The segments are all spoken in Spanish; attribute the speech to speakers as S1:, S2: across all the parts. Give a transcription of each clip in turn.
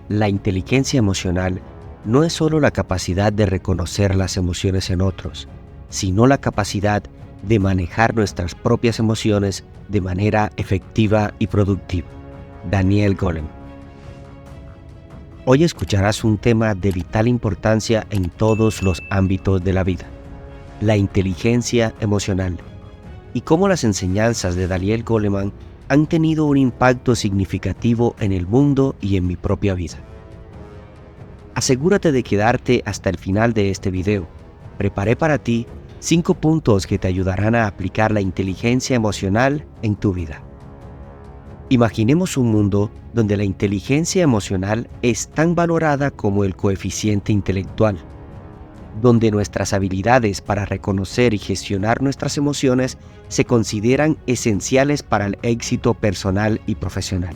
S1: La inteligencia emocional no es solo la capacidad de reconocer las emociones en otros, sino la capacidad de manejar nuestras propias emociones de manera efectiva y productiva. Daniel Goleman. Hoy escucharás un tema de vital importancia en todos los ámbitos de la vida: la inteligencia emocional, y cómo las enseñanzas de Daniel Goleman han tenido un impacto significativo en el mundo y en mi propia vida. Asegúrate de quedarte hasta el final de este video. Preparé para ti 5 puntos que te ayudarán a aplicar la inteligencia emocional en tu vida. Imaginemos un mundo donde la inteligencia emocional es tan valorada como el coeficiente intelectual, donde nuestras habilidades para reconocer y gestionar nuestras emociones se consideran esenciales para el éxito personal y profesional.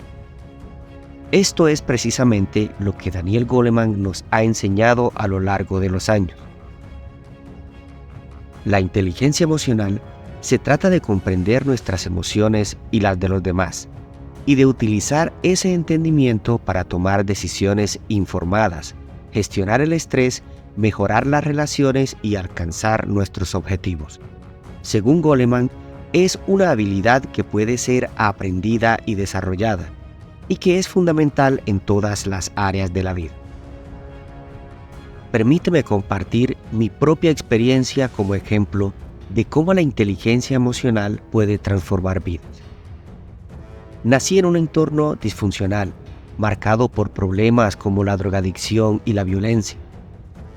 S1: Esto es precisamente lo que Daniel Goleman nos ha enseñado a lo largo de los años. La inteligencia emocional se trata de comprender nuestras emociones y las de los demás, y de utilizar ese entendimiento para tomar decisiones informadas, gestionar el estrés, mejorar las relaciones y alcanzar nuestros objetivos. Según Goleman, es una habilidad que puede ser aprendida y desarrollada, y que es fundamental en todas las áreas de la vida. Permíteme compartir mi propia experiencia como ejemplo de cómo la inteligencia emocional puede transformar vidas. Nací en un entorno disfuncional, marcado por problemas como la drogadicción y la violencia.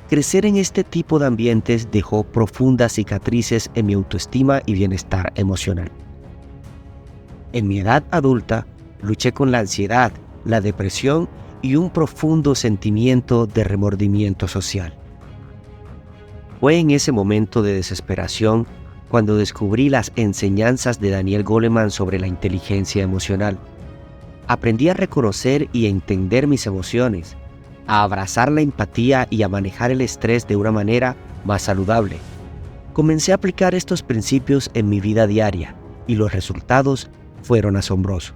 S1: Crecer en este tipo de ambientes dejó profundas cicatrices en mi autoestima y bienestar emocional. En mi edad adulta, luché con la ansiedad, la depresión y un profundo sentimiento de remordimiento social. Fue en ese momento de desesperación cuando descubrí las enseñanzas de Daniel Goleman sobre la inteligencia emocional. Aprendí a reconocer y entender mis emociones, a abrazar la empatía y a manejar el estrés de una manera más saludable. Comencé a aplicar estos principios en mi vida diaria y los resultados fueron asombrosos.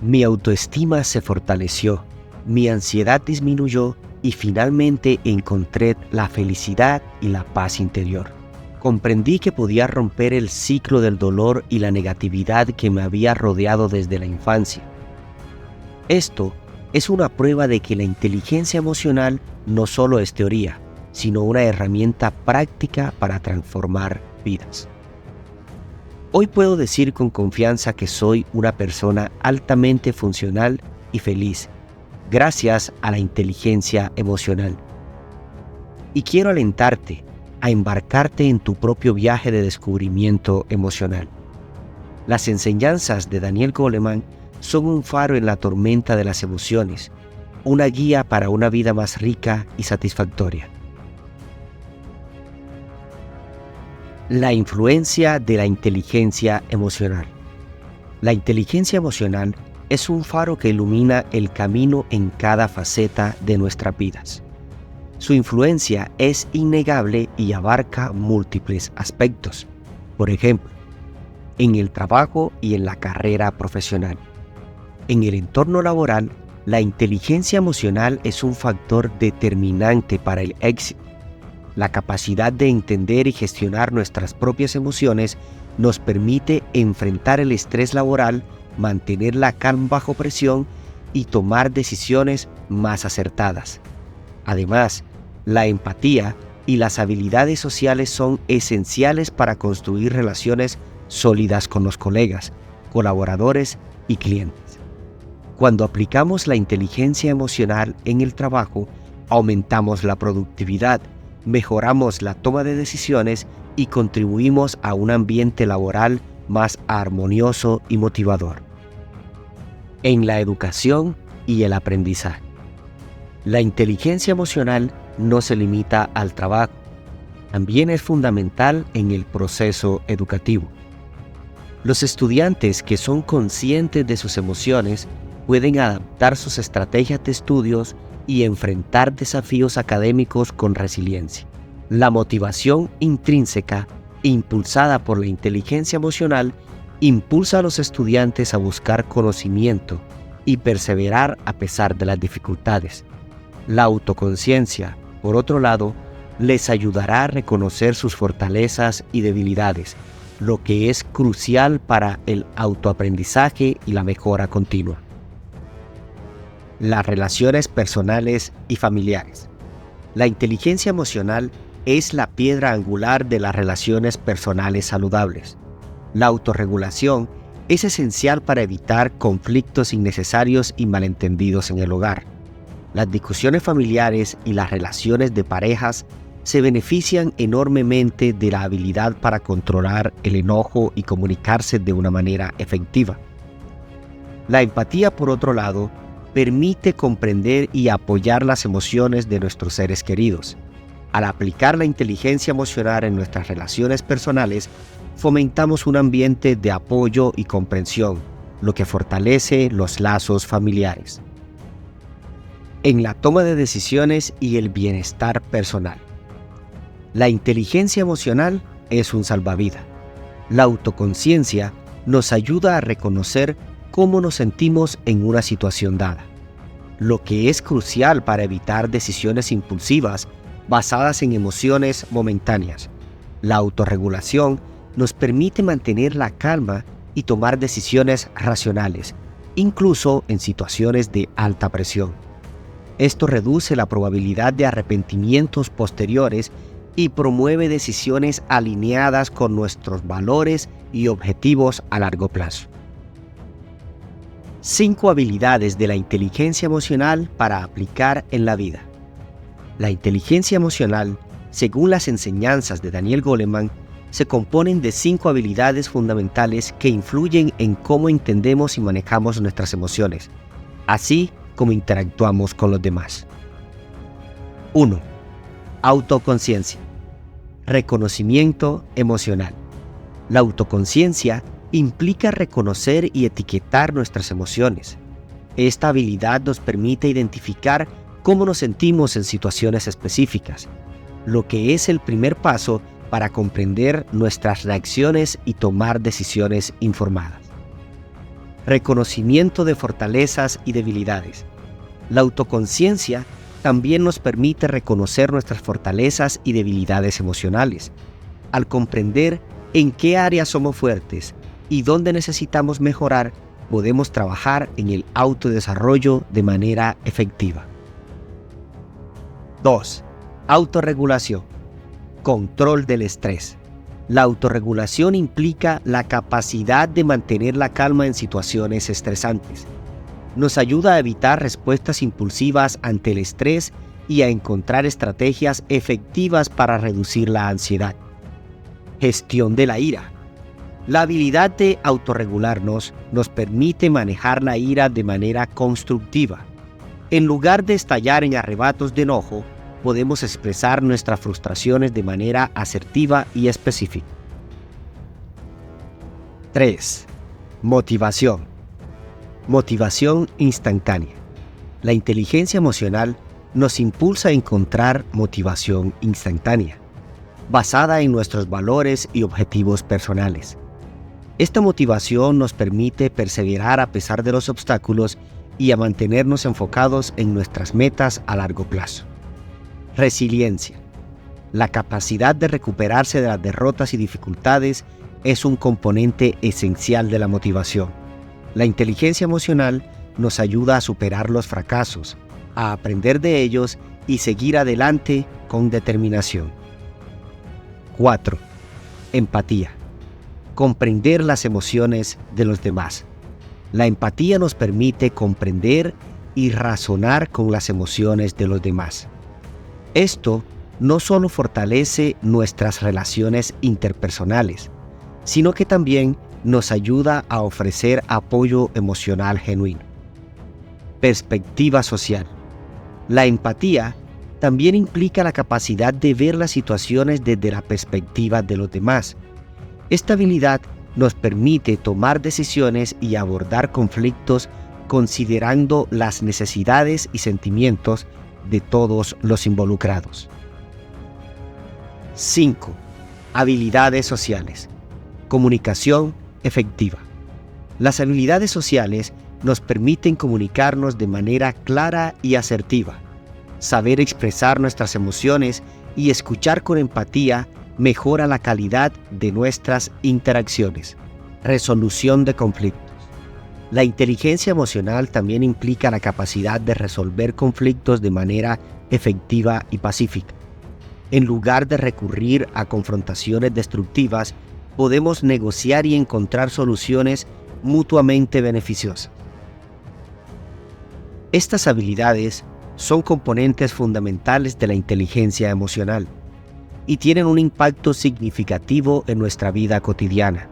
S1: Mi autoestima se fortaleció, mi ansiedad disminuyó y finalmente encontré la felicidad y la paz interior. Comprendí que podía romper el ciclo del dolor y la negatividad que me había rodeado desde la infancia. Esto es una prueba de que la inteligencia emocional no solo es teoría, sino una herramienta práctica para transformar vidas. Hoy puedo decir con confianza que soy una persona altamente funcional y feliz, gracias a la inteligencia emocional. Y quiero alentarte a embarcarte en tu propio viaje de descubrimiento emocional. Las enseñanzas de Daniel Goleman son un faro en la tormenta de las emociones, una guía para una vida más rica y satisfactoria. La influencia de la inteligencia emocional. La inteligencia emocional es un faro que ilumina el camino en cada faceta de nuestras vidas. Su influencia es innegable y abarca múltiples aspectos. Por ejemplo, en el trabajo y en la carrera profesional. En el entorno laboral, la inteligencia emocional es un factor determinante para el éxito. La capacidad de entender y gestionar nuestras propias emociones nos permite enfrentar el estrés laboral, mantener la calma bajo presión y tomar decisiones más acertadas. Además, la empatía y las habilidades sociales son esenciales para construir relaciones sólidas con los colegas, colaboradores y clientes. Cuando aplicamos la inteligencia emocional en el trabajo, aumentamos la productividad, mejoramos la toma de decisiones y contribuimos a un ambiente laboral más armonioso y motivador. En la educación y el aprendizaje. La inteligencia emocional no se limita al trabajo, también es fundamental en el proceso educativo. Los estudiantes que son conscientes de sus emociones pueden adaptar sus estrategias de estudios y enfrentar desafíos académicos con resiliencia. La motivación intrínseca, impulsada por la inteligencia emocional, impulsa a los estudiantes a buscar conocimiento, y perseverar a pesar de las dificultades. La autoconciencia, por otro lado, les ayudará a reconocer sus fortalezas y debilidades, lo que es crucial para el autoaprendizaje y la mejora continua. Las relaciones personales y familiares. La inteligencia emocional es la piedra angular de las relaciones personales saludables. La autorregulación es esencial para evitar conflictos innecesarios y malentendidos en el hogar. Las discusiones familiares y las relaciones de parejas se benefician enormemente de la habilidad para controlar el enojo y comunicarse de una manera efectiva. La empatía, por otro lado, permite comprender y apoyar las emociones de nuestros seres queridos. Al aplicar la inteligencia emocional en nuestras relaciones personales, fomentamos un ambiente de apoyo y comprensión, lo que fortalece los lazos familiares. En la toma de decisiones y el bienestar personal. La inteligencia emocional es un salvavidas. La autoconciencia nos ayuda a reconocer cómo nos sentimos en una situación dada, lo que es crucial para evitar decisiones impulsivas basadas en emociones momentáneas. La autorregulación nos permite mantener la calma y tomar decisiones racionales, incluso en situaciones de alta presión. Esto reduce la probabilidad de arrepentimientos posteriores y promueve decisiones alineadas con nuestros valores y objetivos a largo plazo. 5 habilidades de la inteligencia emocional para aplicar en la vida. La inteligencia emocional, según las enseñanzas de Daniel Goleman, se componen de 5 habilidades fundamentales que influyen en cómo entendemos y manejamos nuestras emociones, así como interactuamos con los demás. 1. Autoconciencia. Reconocimiento emocional. La autoconciencia implica reconocer y etiquetar nuestras emociones. Esta habilidad nos permite identificar cómo nos sentimos en situaciones específicas, lo que es el primer paso para comprender nuestras reacciones y tomar decisiones informadas. Reconocimiento de fortalezas y debilidades. La autoconciencia también nos permite reconocer nuestras fortalezas y debilidades emocionales. Al comprender en qué áreas somos fuertes y dónde necesitamos mejorar, podemos trabajar en el autodesarrollo de manera efectiva. 2. Autorregulación. Control del estrés. La autorregulación implica la capacidad de mantener la calma en situaciones estresantes. Nos ayuda a evitar respuestas impulsivas ante el estrés y a encontrar estrategias efectivas para reducir la ansiedad. Gestión de la ira. La habilidad de autorregularnos nos permite manejar la ira de manera constructiva. En lugar de estallar en arrebatos de enojo, podemos expresar nuestras frustraciones de manera asertiva y específica. 3. Motivación. Motivación instantánea. La inteligencia emocional nos impulsa a encontrar motivación instantánea, basada en nuestros valores y objetivos personales. Esta motivación nos permite perseverar a pesar de los obstáculos y a mantenernos enfocados en nuestras metas a largo plazo. Resiliencia. La capacidad de recuperarse de las derrotas y dificultades es un componente esencial de la motivación. La inteligencia emocional nos ayuda a superar los fracasos, a aprender de ellos y seguir adelante con determinación. 4. Empatía. Comprender las emociones de los demás. La empatía nos permite comprender y razonar con las emociones de los demás. Esto no solo fortalece nuestras relaciones interpersonales, sino que también nos ayuda a ofrecer apoyo emocional genuino. Perspectiva social. La empatía también implica la capacidad de ver las situaciones desde la perspectiva de los demás. Esta habilidad nos permite tomar decisiones y abordar conflictos considerando las necesidades y sentimientos de todos los involucrados. 5. Habilidades sociales. Comunicación efectiva. Las habilidades sociales nos permiten comunicarnos de manera clara y asertiva. Saber expresar nuestras emociones y escuchar con empatía mejora la calidad de nuestras interacciones. Resolución de conflictos. La inteligencia emocional también implica la capacidad de resolver conflictos de manera efectiva y pacífica. En lugar de recurrir a confrontaciones destructivas, podemos negociar y encontrar soluciones mutuamente beneficiosas. Estas habilidades son componentes fundamentales de la inteligencia emocional y tienen un impacto significativo en nuestra vida cotidiana.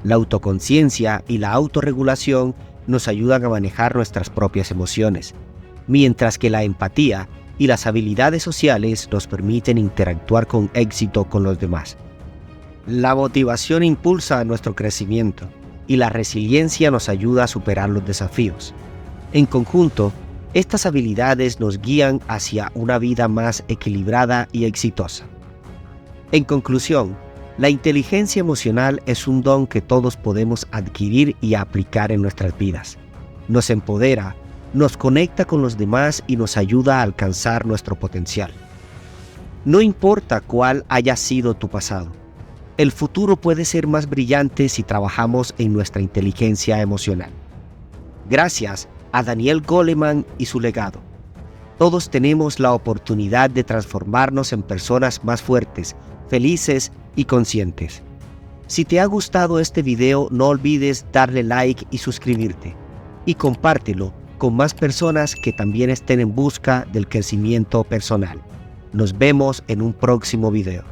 S1: La autoconciencia y la autorregulación nos ayudan a manejar nuestras propias emociones, mientras que la empatía y las habilidades sociales nos permiten interactuar con éxito con los demás. La motivación impulsa nuestro crecimiento y la resiliencia nos ayuda a superar los desafíos. En conjunto, estas habilidades nos guían hacia una vida más equilibrada y exitosa. En conclusión, la inteligencia emocional es un don que todos podemos adquirir y aplicar en nuestras vidas. Nos empodera, nos conecta con los demás y nos ayuda a alcanzar nuestro potencial. No importa cuál haya sido tu pasado, el futuro puede ser más brillante si trabajamos en nuestra inteligencia emocional. Gracias a Daniel Goleman y su legado, todos tenemos la oportunidad de transformarnos en personas más fuertes, felices y conscientes. Si te ha gustado este video, no olvides darle like y suscribirte, y compártelo con más personas que también estén en busca del crecimiento personal. Nos vemos en un próximo video.